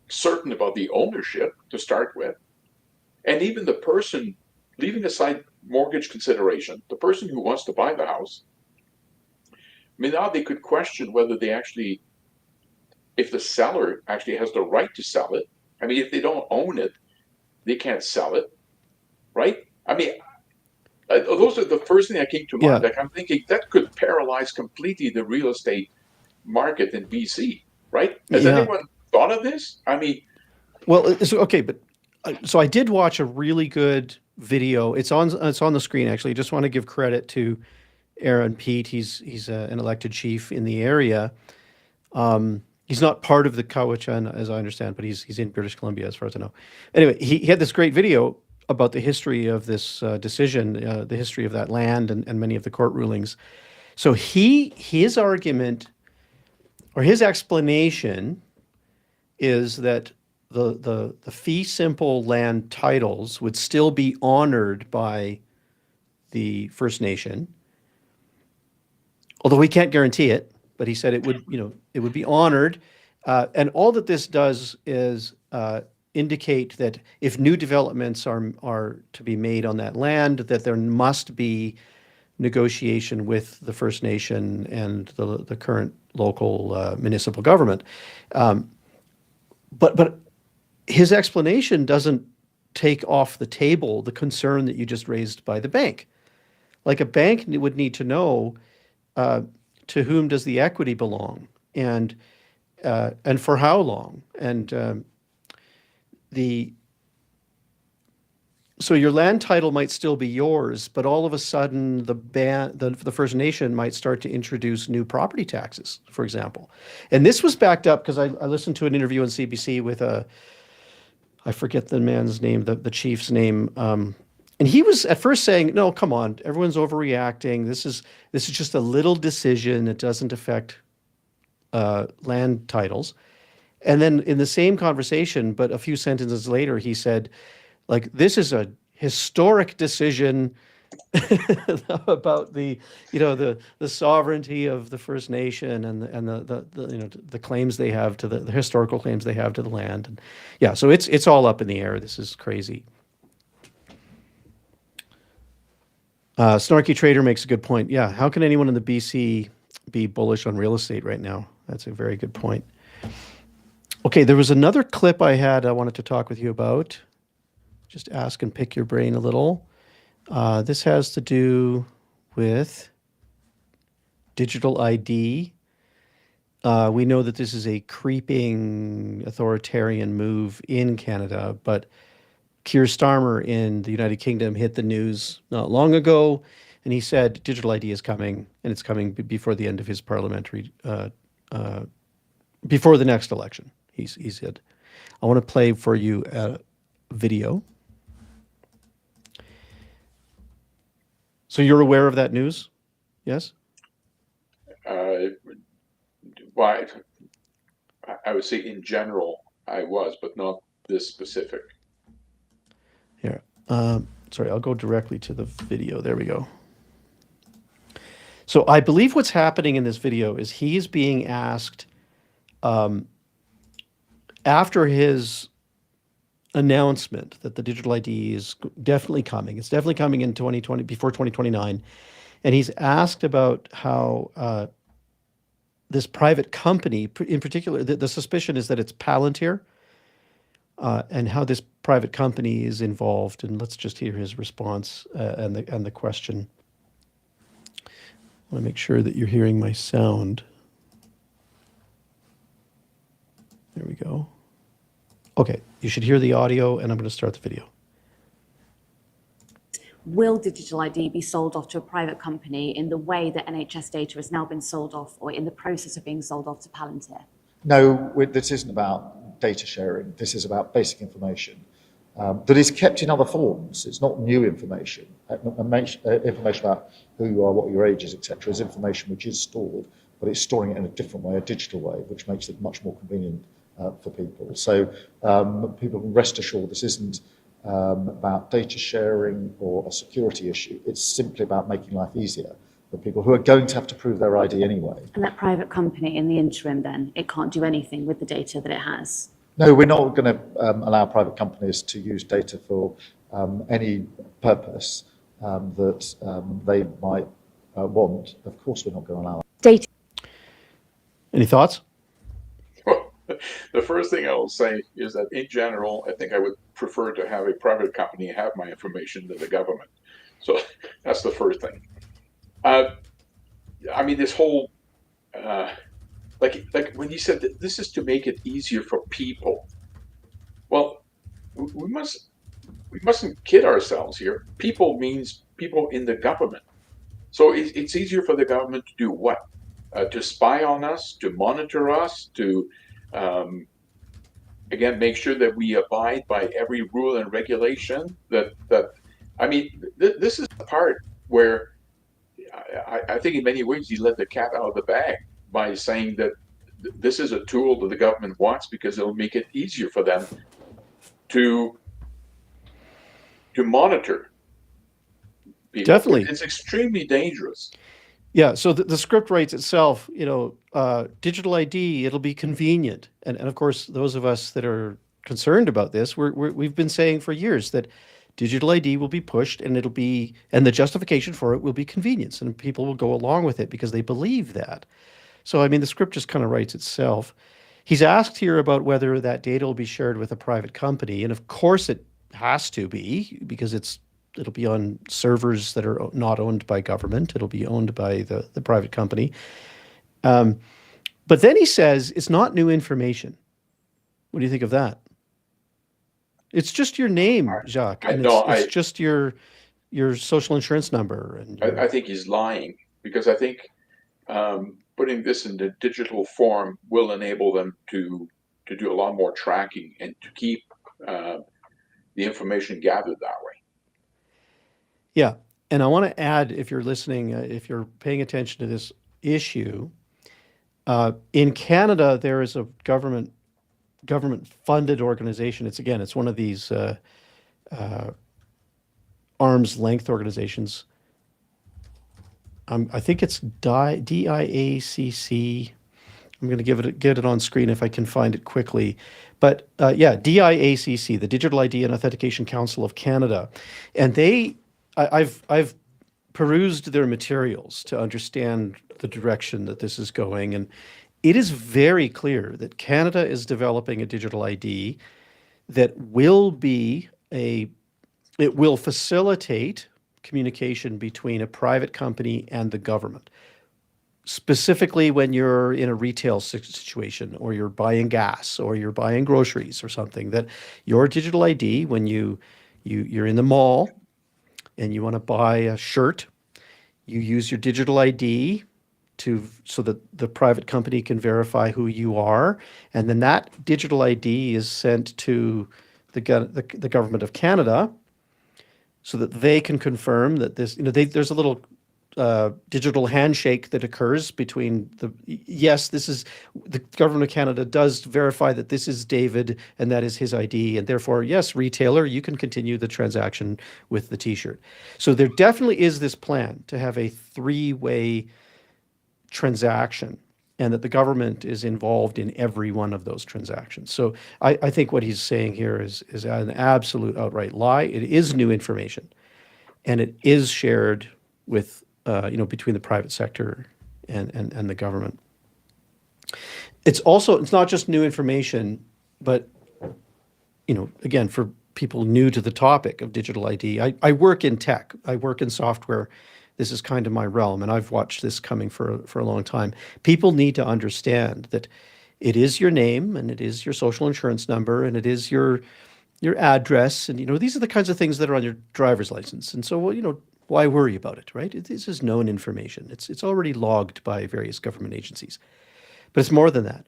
certain about the ownership to start with. And even the person, leaving aside mortgage consideration, the person who wants to buy the house, I mean, now they could question whether they actually, if the seller actually has the right to sell it. I mean, if they don't own it, they can't sell it, right? I mean, those are the first thing that came to mind. Yeah, Like, I'm thinking that could paralyze completely the real estate market in BC, right? Has yeah. anyone thought of this? I mean, Well, okay, but so I did watch a really good video. It's on the screen actually. I just want to give credit to Aaron Pete. He's an elected chief in the area. He's not part of the Cowichan, as I understand, but he's in British Columbia, as far as I know. Anyway, he had this great video about the history of this decision, the history of that land, and many of the court rulings. So his argument or his explanation is that the fee simple land titles would still be honored by the First Nation, although he can't guarantee it. But he said it would, it would be honored, and all that this does is indicate that if new developments are to be made on that land, that there must be negotiation with the First Nation and the current local municipal government. But his explanation doesn't take off the table the concern that you just raised by the bank. Like a bank would need to know to whom does the equity belong, and for how long, and the so your land title might still be yours, but all of a sudden the First Nation might start to introduce new property taxes, for example. And this was backed up because I listened to an interview on CBC with I forget the man's name, the chief's name. And he was at first saying, no, come on, everyone's overreacting. This is just a little decision. It doesn't affect land titles. And then in the same conversation, but a few sentences later, he said, like, this is a historic decision about the sovereignty of the First Nation and the claims they have to the historical claims they have to the land. And yeah, so it's all up in the air. This is crazy. Snarky Trader makes a good point. Yeah, how can anyone in the BC be bullish on real estate right now? That's a very good point. Okay, there was another clip I wanted to talk with you about. Just ask and pick your brain a little. This has to do with digital ID. We know that this is a creeping authoritarian move in Canada, but Keir Starmer in the United Kingdom hit the news not long ago, and he said digital ID is coming, and it's coming before the end of his parliamentary, before the next election. He said. I want to play for you a video. So you're aware of that news? Yes? Well, I would say in general I was, but not this specific. Here. Sorry, I'll go directly to the video. There we go. So I believe what's happening in this video is he is being asked, after his announcement that the digital ID is definitely coming, it's definitely coming in 2020, before 2029, and he's asked about how this private company, in particular, the suspicion is that it's Palantir, and how this private company is involved. And let's just hear his response and the question. I want to make sure that you're hearing my sound. There we go. Okay, you should hear the audio, and I'm going to start the video. Will digital ID be sold off to a private company in the way that NHS data has now been sold off, or in the process of being sold off to Palantir? No, this isn't about data sharing. This is about basic information that is kept in other forms. It's not new information. Information about who you are, what your age is, etc. is information which is stored, but it's storing it in a different way, a digital way, which makes it much more convenient for people. So people can rest assured this isn't about data sharing or a security issue. It's simply about making life easier the people who are going to have to prove their ID anyway. And that private company in the interim, then, it can't do anything with the data that it has? No, we're not going to allow private companies to use data for any purpose that they might want. Of course, we're not going to allow that. Data. Any thoughts? Well, the first thing I will say is that in general, I think I would prefer to have a private company have my information than the government. So that's the first thing. I mean, this whole, like when you said that this is to make it easier for people. Well, we mustn't kid ourselves here. People means people in the government. So it's easier for the government to do what? To spy on us, to monitor us, to again make sure that we abide by every rule and regulation. I mean, this is the part where I think in many ways you let the cat out of the bag by saying that this is a tool that the government wants because it'll make it easier for them to monitor people. Definitely. It's extremely dangerous. Yeah, so the script writes itself, digital ID, it'll be convenient. And of course, those of us that are concerned about this, we've been saying for years that digital ID will be pushed and and the justification for it will be convenience, and people will go along with it because they believe that. So, I mean, the script just kind of writes itself. He's asked here about whether that data will be shared with a private company, and of course it has to be, because it'll be on servers that are not owned by government. It'll be owned by the private company. But then he says it's not new information. What do you think of that? It's just your name, Jacques, and it's just your social insurance number. And I think he's lying, because I think putting this in the digital form will enable them to do a lot more tracking and to keep the information gathered that way. Yeah, and I want to add, if you're listening, if you're paying attention to this issue, in Canada there is a government-funded organization. It's one of these arm's length organizations. I think it's DIACC. I'm going to get it on screen if I can find it quickly. But DIACC, the Digital ID and Authentication Council of Canada, and I've perused their materials to understand the direction that this is going, and it is very clear that Canada is developing a digital ID that will facilitate communication between a private company and the government. Specifically when you're in a retail situation, or you're buying gas, or you're buying groceries or something, that your digital ID, when you're in the mall and you want to buy a shirt, you use your digital ID so that the private company can verify who you are, and then that digital ID is sent to the government of Canada so that they can confirm that there's a little digital handshake that occurs between this is the government of Canada does verify that this is David and that is his ID, and therefore, yes, retailer, you can continue the transaction with the t-shirt. So there definitely is this plan to have a three-way transaction, and that the government is involved in every one of those transactions. So I think what he's saying here is an absolute outright lie. It is new information, and it is shared with between the private sector and the government. It's not just new information, but again, for people new to the topic of digital ID, I work in tech, I work in software. This is kind of my realm, and I've watched this coming for a long time. People need to understand that it is your name, and it is your social insurance number, and it is your address, and these are the kinds of things that are on your driver's license. And so, why worry about it, right? This is known information. It's already logged by various government agencies. But it's more than that.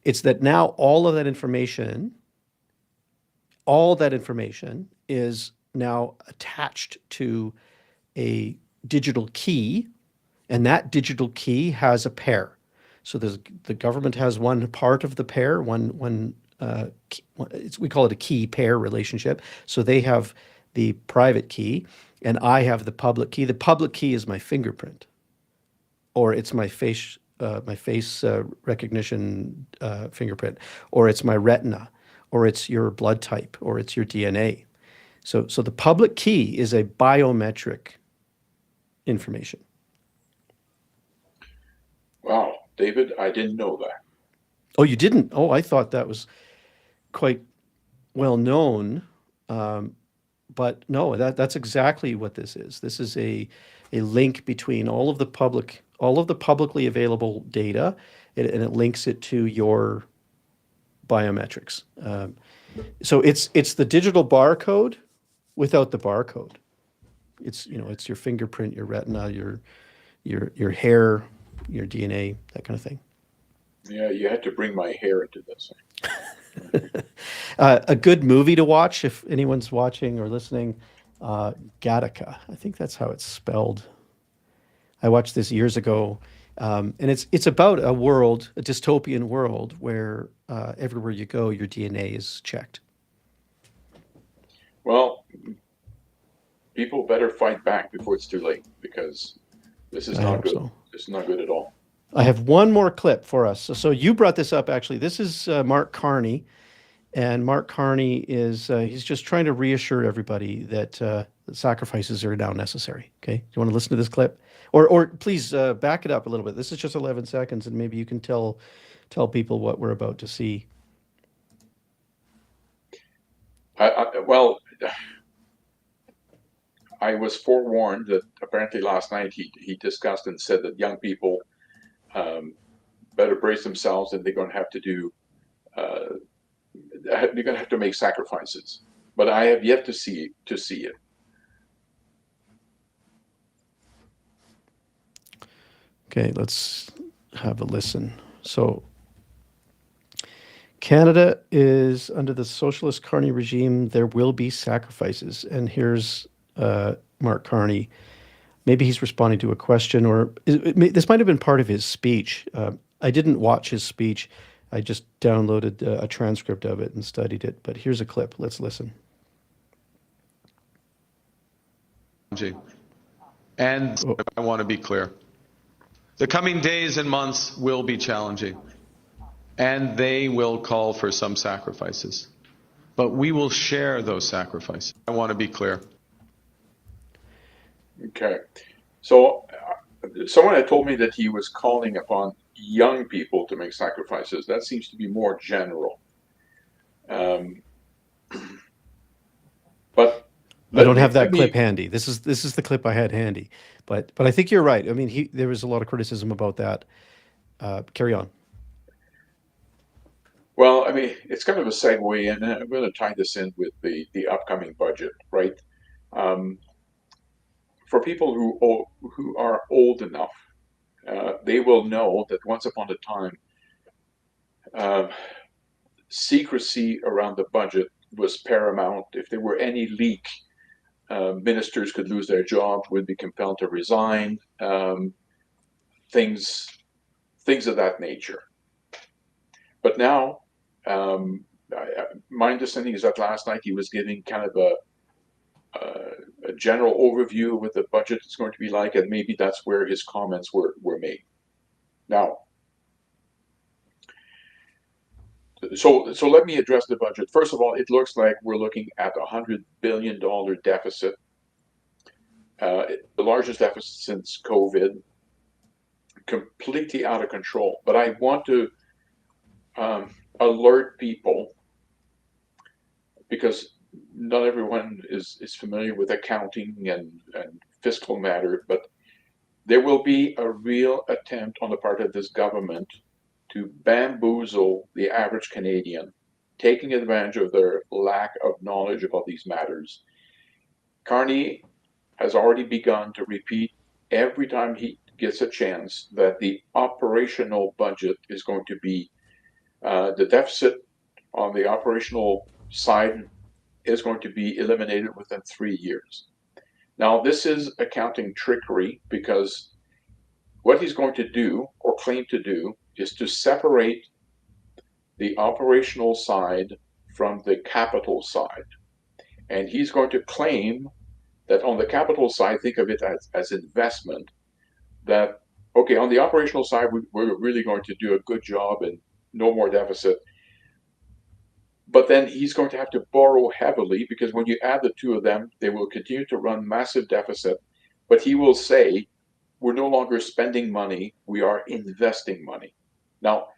It's that now all that information is now attached to a digital key, and that digital key has a pair. So the government has one part of the pair, we call it a key pair relationship. So they have the private key, and I have the public key. The public key is my fingerprint. or it's my face recognition fingerprint, or it's my retina, or it's your blood type, or it's your DNA. So the public key is a biometric information. Wow, David, I didn't know that. Oh, you didn't? Oh, I thought that was quite well known. But no, that's exactly what this is. This is a link between all of the publicly available data, and it links it to your biometrics. So it's the digital barcode without the barcode. It's it's your fingerprint, your retina, your hair, your DNA, that kind of thing. Yeah, you had to bring my hair into this. A good movie to watch if anyone's watching or listening, Gattaca. I think that's how it's spelled. I watched this years ago, and it's about a dystopian world where everywhere you go, your DNA is checked. Well, people better fight back before it's too late, because this is I not hope good. so. This is not good at all. I have one more clip for us. So you brought this up, actually. This is Mark Carney. And Mark Carney is he's just trying to reassure everybody that sacrifices are now necessary. Okay, do you want to listen to this clip, or please back it up a little bit? This is just 11 seconds, and maybe you can tell people what we're about to see. Well, I was forewarned that apparently last night he discussed and said that young people better brace themselves, and they're going to have to do. They're going to have to make sacrifices, but I have yet to see it. Okay, let's have a listen. So, Canada is under the socialist Carney regime. There will be sacrifices, and here's Mark Carney. Maybe he's responding to a question, or this might have been part of his speech. I didn't watch his speech. I just downloaded a transcript of it and studied it. But here's a clip. Let's listen. And I want to be clear. The coming days and months will be challenging, and they will call for some sacrifices. But we will share those sacrifices. I want to be clear. Okay. So someone had told me that he was calling upon young people to make sacrifices. That seems to be more general. But I don't have that clip handy. This is the clip I had handy. But I think you're right. I mean, there was a lot of criticism about that. Carry on. Well, I mean, it's kind of a segue, and I'm going to tie this in with the upcoming budget, right? For people who are old enough, they will know that once upon a time, secrecy around the budget was paramount. If there were any leak, ministers could lose their job, would be compelled to resign, things of that nature. But now, my understanding is that last night he was giving kind of a general overview of what the budget is going to be like, and maybe that's where his comments were made. Now, so let me address the budget. First of all, it looks like we're looking at $100 billion deficit, the largest deficit since COVID, completely out of control. But I want to alert people, because not everyone is familiar with accounting and fiscal matter, but there will be a real attempt on the part of this government to bamboozle the average Canadian, taking advantage of their lack of knowledge about these matters. Carney has already begun to repeat every time he gets a chance that the operational budget is going to be, the deficit on the operational side is going to be eliminated within 3 years. Now, this is accounting trickery, because what he's going to do, or claim to do, is to separate the operational side from the capital side. And he's going to claim that on the capital side, think of it as investment, that okay, on the operational side, we're really going to do a good job and no more deficit. But then he's going to have to borrow heavily because when you add the two of them, they will continue to run massive deficit. But he will say, we're no longer spending money, we are investing money. Now,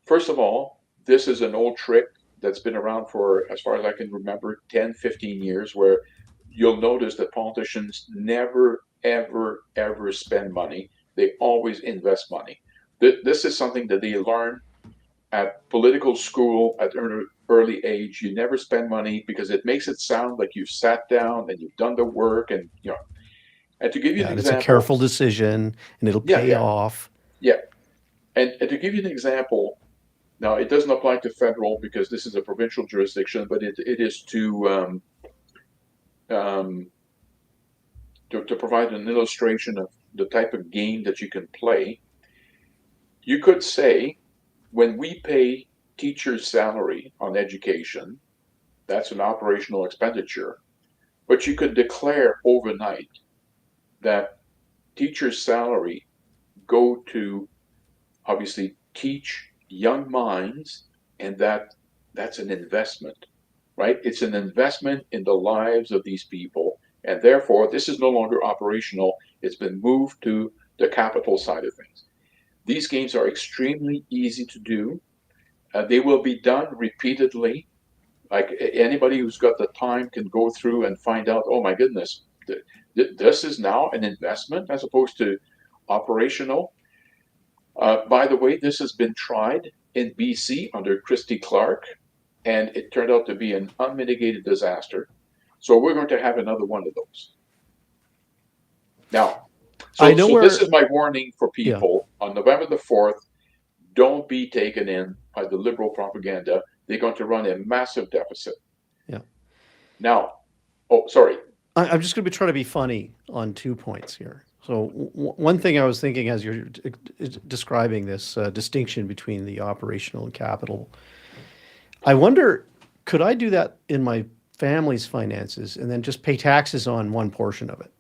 first of all, this is an old trick that's been around for, as far as I can remember, 10, 15 years, where you'll notice that politicians never, ever, ever spend money. They always invest money. This is something that they learn at political school at early age. You never spend money because it makes it sound like you've sat down and you've done the work, and and to give you Yeah, an and it's a example, careful decision, and it'll yeah, pay yeah, off. yeah, and to give you an example, now it doesn't apply to federal because this is a provincial jurisdiction, but it is um, to provide an illustration of the type of game that you can play. You could say, when we pay teachers' salary on education, that's an operational expenditure, but you could declare overnight that teachers' salary go to obviously teach young minds, and that's an investment, right? It's an investment in the lives of these people, and therefore this is no longer operational. It's been moved to the capital side of things. These games are extremely easy to do. They will be done repeatedly. Like anybody who's got the time can go through and find out, oh my goodness, this is now an investment as opposed to operational. By the way, this has been tried in BC under Christy Clark, and it turned out to be an unmitigated disaster. So we're going to have another one of those. Now, I know so this where, is my warning for yeah, people on November the 4th. Don't be taken in by the liberal propaganda. They're going to run a massive deficit. yeah. Now, oh, sorry. I'm just going to be trying to be funny on 2 points here. So one thing I was thinking as you're describing this distinction between the operational and capital, I wonder, could I do that in my family's finances and then just pay taxes on one portion of it?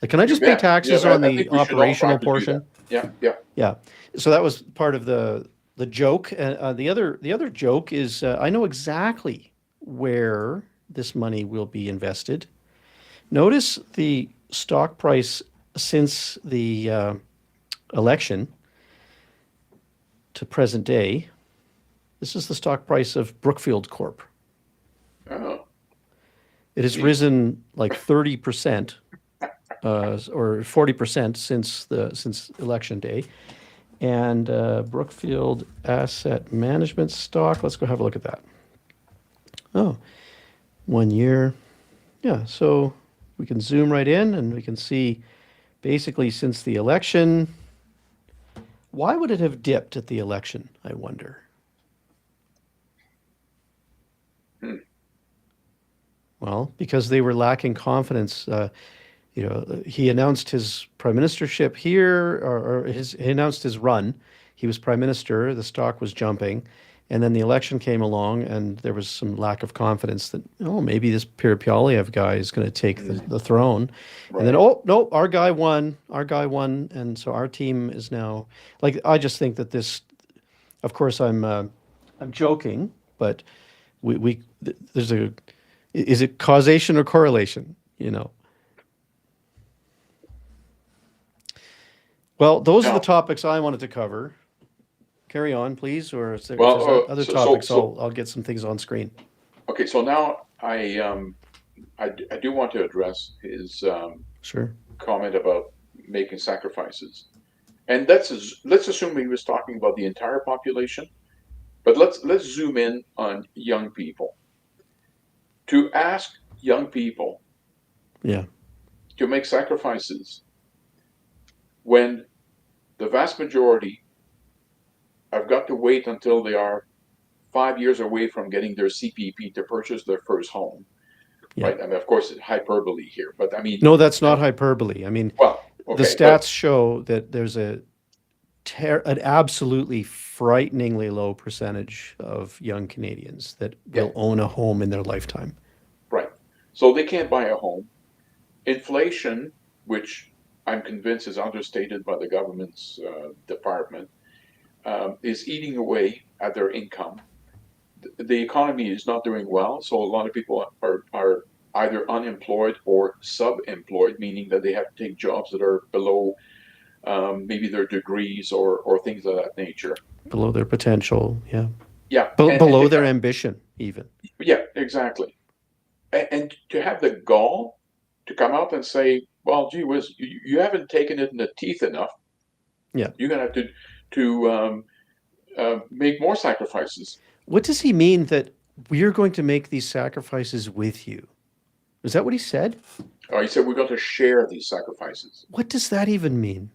Like, can I You just pay bet. taxes Yeah, on I the think we should all try operational to do that. portion? Yeah, yeah. Yeah. So that was part of the joke. The other joke is I know exactly where this money will be invested. Notice the stock price since the election to present day. This is the stock price of Brookfield Corp. Oh, It has risen like 30% or 40% since election day. And Brookfield Asset Management stock, let's go have a look at that. Oh, 1 year. Yeah, so we can zoom right in and we can see basically since the election. Why would it have dipped at the election, I wonder? Well, because they were lacking confidence. He announced his prime ministership here, he announced his run. He was prime minister. The stock was jumping, and then the election came along, and there was some lack of confidence that maybe this Pierre Poilievre guy is going to take the throne, right. and then no, our guy won, and so our team is now like I just think that this. Of course, I'm joking, but there's a. Is it causation or correlation? Well, those are the topics I wanted to cover. Carry on, please, or if there's other topics, I'll get some things on screen. Okay, so now I do want to address his Sure. comment about making sacrifices, and let's assume he was talking about the entire population, but let's zoom in on young people. To ask young people, yeah, to make sacrifices when the vast majority have got to wait until they are 5 years away from getting their CPP to purchase their first home. yeah. Right? I mean, of course, it's hyperbole here, but I mean, No, that's not hyperbole. I mean, well, okay, the stats show that there's an absolutely frighteningly low percentage of young Canadians that will own a home in their lifetime. Right. So they can't buy a home. Inflation, which I'm convinced is understated by the government's department, is eating away at their income. The economy is not doing well, so a lot of people are either unemployed or sub-employed, meaning that they have to take jobs that are below maybe their degrees or things of that nature. Below their potential, yeah. Yeah, Below their ambition, even. yeah, exactly. And to have the gall to come out and say, "Well, gee whiz, you haven't taken it in the teeth enough. Yeah. You're going to have to make more sacrifices." What does he mean that we're going to make these sacrifices with you? Is that what he said? He said we're going to share these sacrifices. What does that even mean?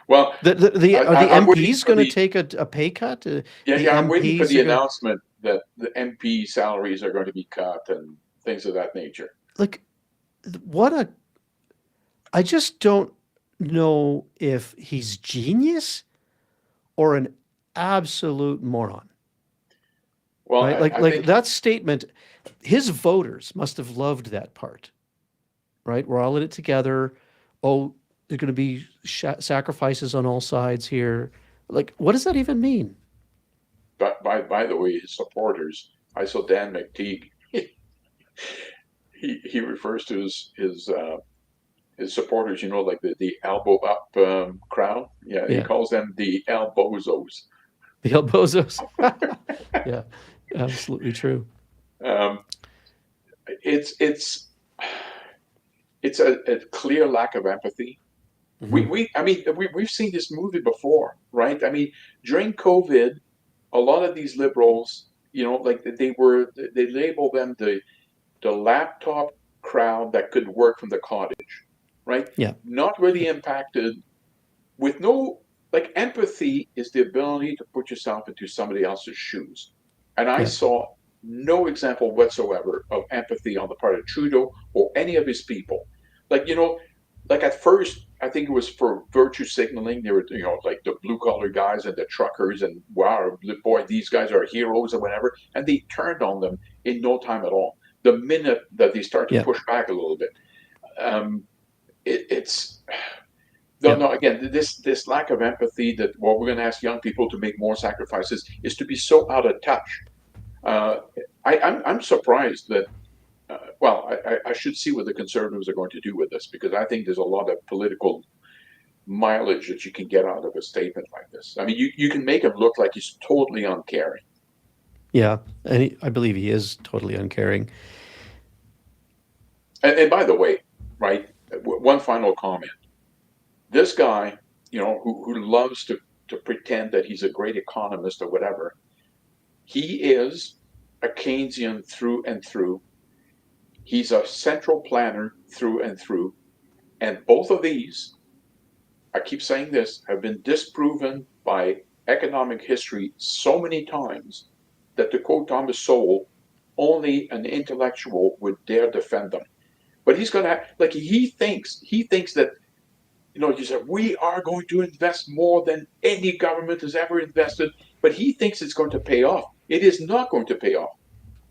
Well, Are the I'm waiting MPs for going to the- take a pay cut? Yeah, I'm waiting for MPs the are gonna- announcement that the MP salaries are going to be cut and things of that nature. Like, I just don't know if he's genius or an absolute moron. Well, Right? I Like think, that statement, his voters must have loved that part. Right? We're all in it together. Oh, there's going to be sacrifices on all sides here. Like, what does that even mean? but by the way, his supporters. I saw Dan McTeague. He refers to his supporters, like the elbow up crowd. Yeah, he Yeah. calls them the elbozos. The Elbozos. Yeah, absolutely true. It's a clear lack of empathy. We've seen this movie before, right? I mean, during COVID, a lot of these liberals, like they label them the laptop crowd that could work from the cottage, right? Yeah. Not really impacted with no, like, empathy is the ability to put yourself into somebody else's shoes. And I Yeah. saw no example whatsoever of empathy on the part of Trudeau or any of his people. Like, like at first, I think it was for virtue signaling. They were, like the blue collar guys and the truckers, and wow, boy, these guys are heroes or whatever. And they turned on them in no time at all. The minute that they start to Yeah. push back a little bit, it's Yeah. no. Again, this lack of empathy that we're going to ask young people to make more sacrifices is to be so out of touch. I'm surprised that. I should see what the Conservatives are going to do with this, because I think there's a lot of political mileage that you can get out of a statement like this. I mean, you can make him look like he's totally uncaring. Yeah, and I believe he is totally uncaring. And by the way, right, one final comment. This guy, who loves to pretend that he's a great economist or whatever, he is a Keynesian through and through. He's a central planner through and through. And both of these, I keep saying this, have been disproven by economic history so many times that, to quote Thomas Sowell, only an intellectual would dare defend them. But he's going to, like, he thinks that, you said, we are going to invest more than any government has ever invested, but he thinks it's going to pay off. It is not going to pay off.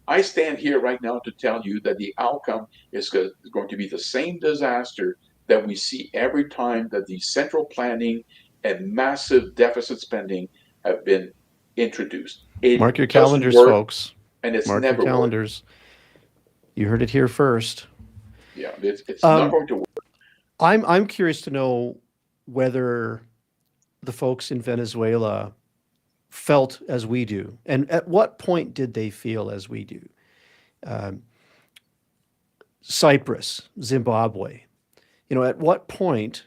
I stand here right now to tell you that the outcome is going to be the same disaster that we see every time that the central planning and massive deficit spending have been introduced. Mark your doesn't calendars, work, folks. and it's Mark never your worked. calendars. You heard it here first. Yeah, it's not going to work. I'm curious to know whether the folks in Venezuela felt as we do, and at what point did they feel as we do? Cyprus, Zimbabwe, at what point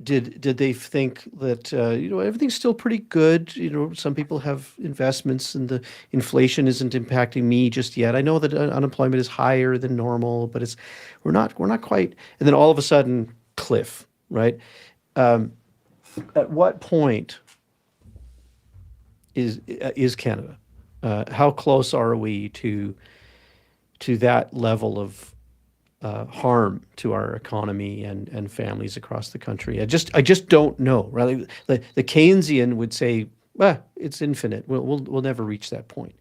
did they think that everything's still pretty good? Some people have investments, and the inflation isn't impacting me just yet. I know that unemployment is higher than normal, but we're not quite. And then all of a sudden, cliff, right? At what point is Canada? How close are we to that level of harm to our economy and families across the country? I just don't know. Right? The Keynesian would say, "Well, it's infinite. We'll never reach that point."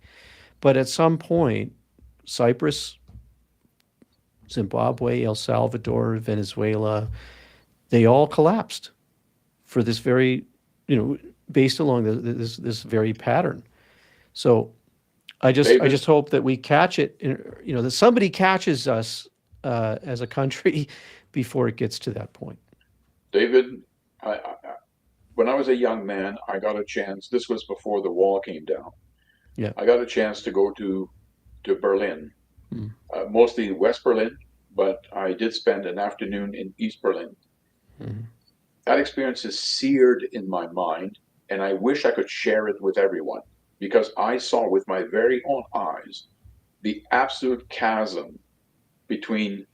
But at some point, Cyprus, Zimbabwe, El Salvador, Venezuela, they all collapsed for this very, based along this very pattern. So I David, just hope that we catch it, that somebody catches us as a country before it gets to that point. David, when I was a young man, I got a chance. This was before the wall came down. Yeah. I got a chance to go to Berlin, Mm. mostly West Berlin, but I did spend an afternoon in East Berlin. Mm. That experience is seared in my mind, and I wish I could share it with everyone because I saw with my very own eyes the absolute chasm between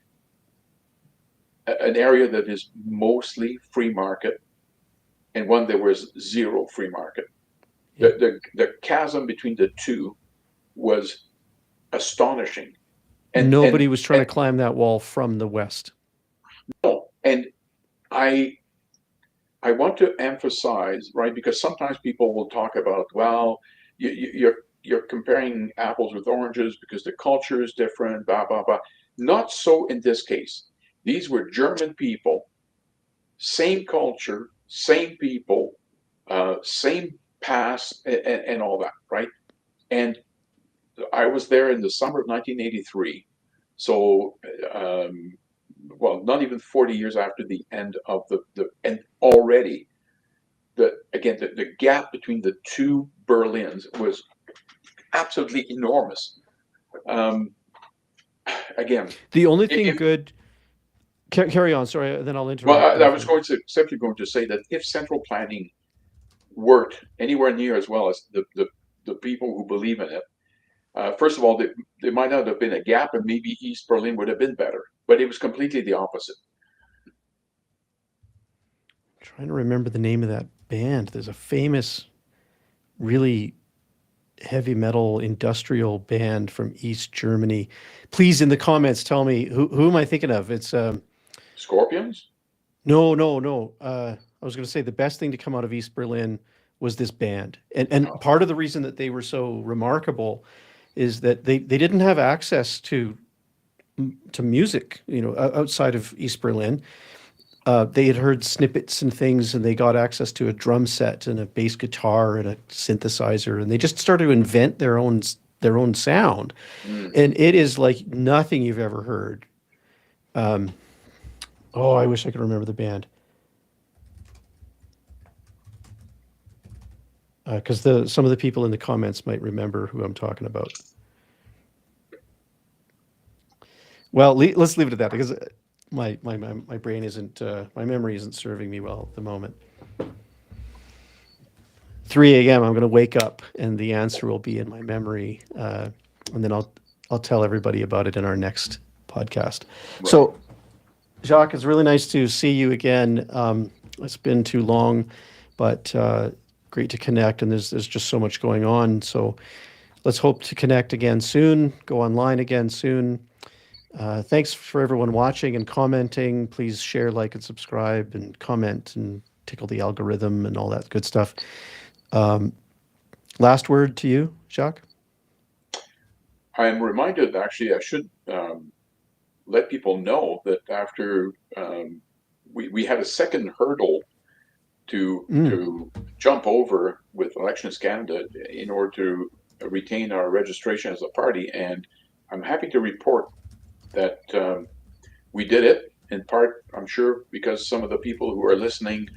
an area that is mostly free market and one that was zero free market. Yeah. The chasm between the two was astonishing. And Nobody was trying to climb that wall from the West. no, and I want to emphasize, right, because sometimes people will talk about, well, you're comparing apples with oranges because the culture is different, blah blah blah. Not so in this case. These were German people, same culture, same people, same past, and all that, right? And I was there in the summer of 1983, so well, not even 40 years after the end of and already the gap between the two Berlins was absolutely enormous. Again, The only thing good, carry on, sorry, then I'll interrupt. well, I was simply going to say that if central planning worked anywhere near as well as the people who believe in it, first of all, there might not have been a gap, and maybe East Berlin would have been better, but it was completely the opposite. I'm trying to remember the name of that band. There's a famous, really heavy metal industrial band from East Germany. Please, in the comments, tell me who am I thinking of? It's Scorpions? no. I was going to say the best thing to come out of East Berlin was this band, and part of the reason that they were so remarkable is that they didn't have access to music, outside of East Berlin. They had heard snippets and things, and they got access to a drum set and a bass guitar and a synthesizer, and they just started to invent their own sound. And it is like nothing you've ever heard. I wish I could remember the band. Because some of the people in the comments might remember who I'm talking about. Well, let's leave it at that because my brain isn't, my memory isn't serving me well at the moment. 3 a.m. I'm going to wake up and the answer will be in my memory, and then I'll tell everybody about it in our next podcast. Right. So, Jacques, it's really nice to see you again. It's been too long, but great to connect, and there's just so much going on. So let's hope to connect again soon, go online again soon. Thanks for everyone watching and commenting. Please share, like, and subscribe, and comment, and tickle the algorithm, and all that good stuff. Last word to you, Jacques? I am reminded, actually, I should let people know that after we had a second hurdle to jump over with Elections Canada in order to retain our registration as a party, and I'm happy to report that we did it, in part, I'm sure, because some of the people who are listening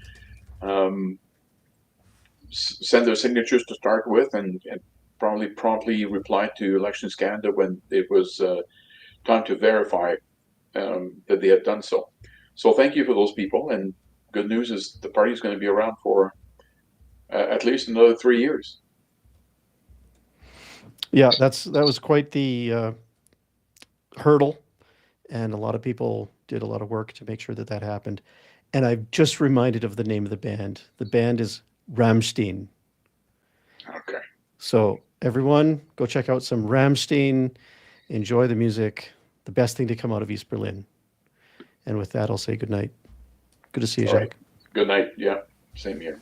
send their signatures to start with, and probably promptly replied to Elections Canada when it was time to verify that they had done so. So thank you for those people, and good news is the party is going to be around for at least another 3 years. Yeah, that was quite the hurdle, and a lot of people did a lot of work to make sure that happened. And I've just reminded of the name of the band. The band is Rammstein. Okay. So everyone, go check out some Rammstein. Enjoy the music. The best thing to come out of East Berlin. And with that, I'll say good night. Good to see you, Jacques. Right. Good night. Yeah, same here.